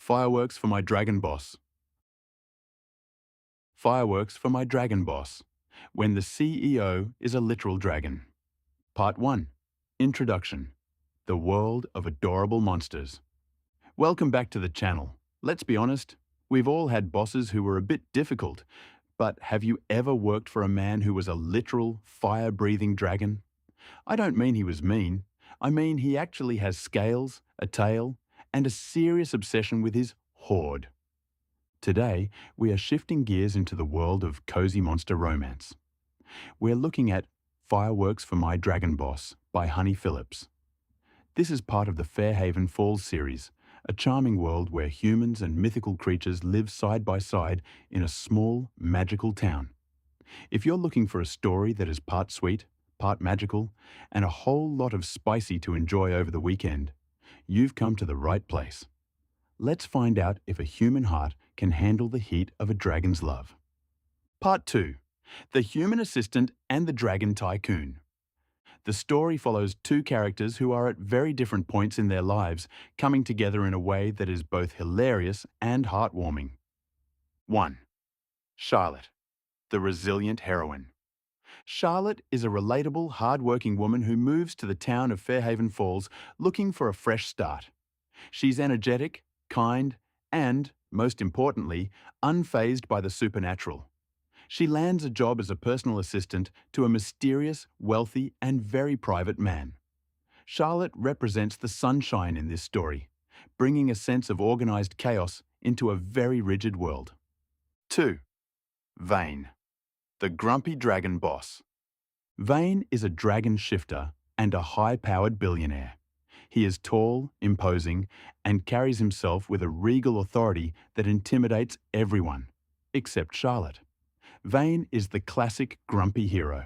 Fireworks for my dragon boss. Fireworks for my dragon boss. When the CEO is a literal dragon. Part 1. Introduction. The world of adorable monsters. Welcome back to the channel. Let's be honest, we've all had bosses who were a bit difficult, but have you ever worked for a man who was a literal, fire-breathing dragon? I don't mean he was mean. I mean he actually has scales, a tail, and a serious obsession with his hoard. Today, we are shifting gears into the world of cozy monster romance. We're looking at Fireworks for My Dragon Boss by Honey Phillips. This is part of the Fairhaven Falls series, a charming world where humans and mythical creatures live side by side in a small, magical town. If you're looking for a story that is part sweet, part magical, and a whole lot of spicy to enjoy over the weekend, you've come to the right place. Let's find out if a human heart can handle the heat of a dragon's love. Part 2. The Human Assistant and the Dragon Tycoon. The story follows two characters who are at very different points in their lives, coming together in a way that is both hilarious and heartwarming. 1. Charlotte, the resilient heroine. Charlotte is a relatable, hard-working woman who moves to the town of Fairhaven Falls looking for a fresh start. She's energetic, kind, and, most importantly, unfazed by the supernatural. She lands a job as a personal assistant to a mysterious, wealthy, and very private man. Charlotte represents the sunshine in this story, bringing a sense of organized chaos into a very rigid world. 2. Vane, the grumpy dragon boss. Vane is a dragon shifter and a high-powered billionaire. He is tall, imposing, and carries himself with a regal authority that intimidates everyone, except Charlotte. Vane is the classic grumpy hero.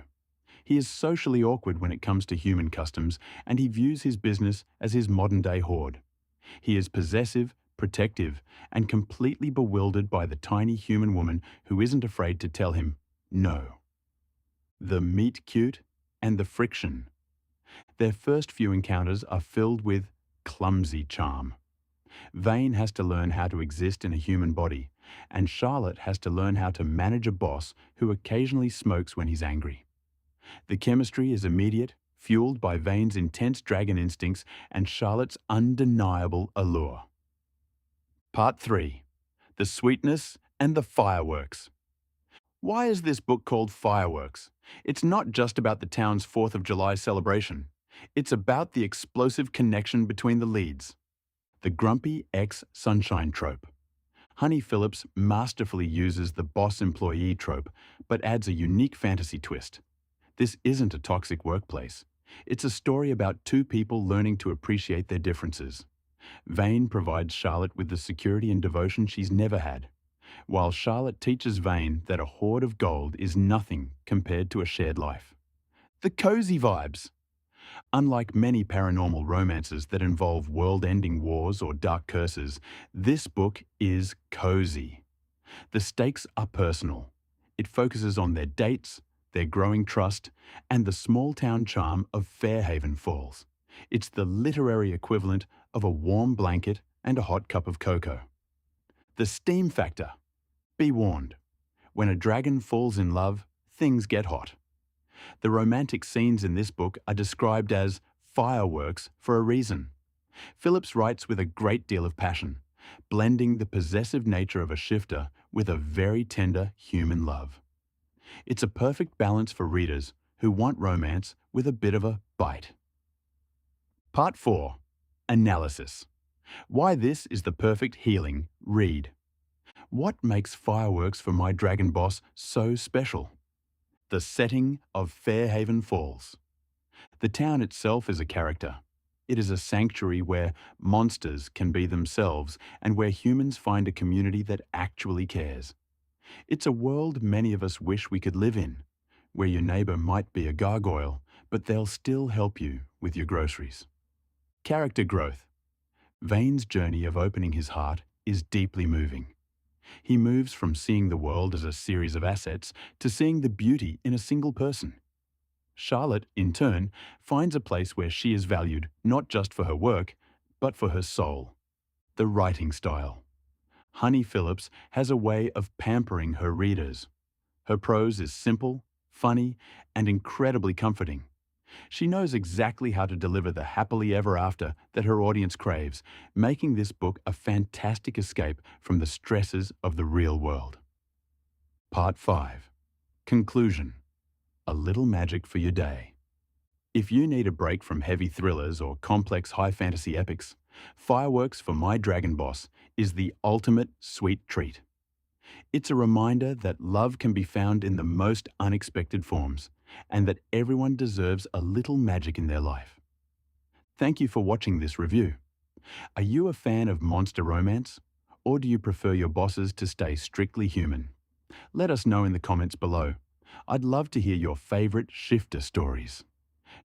He is socially awkward when it comes to human customs, and he views his business as his modern-day hoard. He is possessive, protective, and completely bewildered by the tiny human woman who isn't afraid to tell him no. The meet-cute and the friction. Their first few encounters are filled with clumsy charm. Vane has to learn how to exist in a human body, and Charlotte has to learn how to manage a boss who occasionally smokes when he's angry. The chemistry is immediate, fueled by Vane's intense dragon instincts and Charlotte's undeniable allure. Part 3. The Sweetness and the Fireworks. Why is this book called Fireworks? It's not just about the town's 4th of July celebration. It's about the explosive connection between the leads. The grumpy ex-sunshine trope. Honey Phillips masterfully uses the boss-employee trope, but adds a unique fantasy twist. This isn't a toxic workplace. It's a story about two people learning to appreciate their differences. Vane provides Charlotte with the security and devotion she's never had, while Charlotte teaches Vane that a hoard of gold is nothing compared to a shared life. The cozy vibes. Unlike many paranormal romances that involve world-ending wars or dark curses, this book is cozy. The stakes are personal. It focuses on their dates, their growing trust, and the small-town charm of Fairhaven Falls. It's the literary equivalent of a warm blanket and a hot cup of cocoa. The steam factor. Be warned. When a dragon falls in love, things get hot. The romantic scenes in this book are described as fireworks for a reason. Phillips writes with a great deal of passion, blending the possessive nature of a shifter with a very tender human love. It's a perfect balance for readers who want romance with a bit of a bite. Part 4. Analysis. Why this is the perfect healing read. What makes Fireworks for My Dragon Boss so special? The setting of Fairhaven Falls. The town itself is a character. It is a sanctuary where monsters can be themselves and where humans find a community that actually cares. It's a world many of us wish we could live in, where your neighbor might be a gargoyle, but they'll still help you with your groceries. Character growth. Vane's journey of opening his heart is deeply moving. He moves from seeing the world as a series of assets to seeing the beauty in a single person. Charlotte, in turn, finds a place where she is valued not just for her work, but for her soul. The writing style. Honey Phillips has a way of pampering her readers. Her prose is simple, funny, and incredibly comforting. She knows exactly how to deliver the happily ever after that her audience craves, making this book a fantastic escape from the stresses of the real world. Part 5. Conclusion. A little magic for your day. If you need a break from heavy thrillers or complex high fantasy epics, Fireworks for My Dragon Boss is the ultimate sweet treat. It's a reminder that love can be found in the most unexpected forms, and that everyone deserves a little magic in their life. Thank you for watching this review. Are you a fan of monster romance? Or do you prefer your bosses to stay strictly human? Let us know in the comments below. I'd love to hear your favorite shifter stories.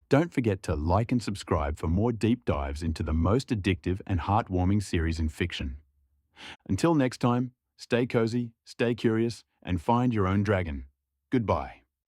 Don't forget to like and subscribe for more deep dives into the most addictive and heartwarming series in fiction. Until next time, stay cozy, stay curious, and find your own dragon. Goodbye.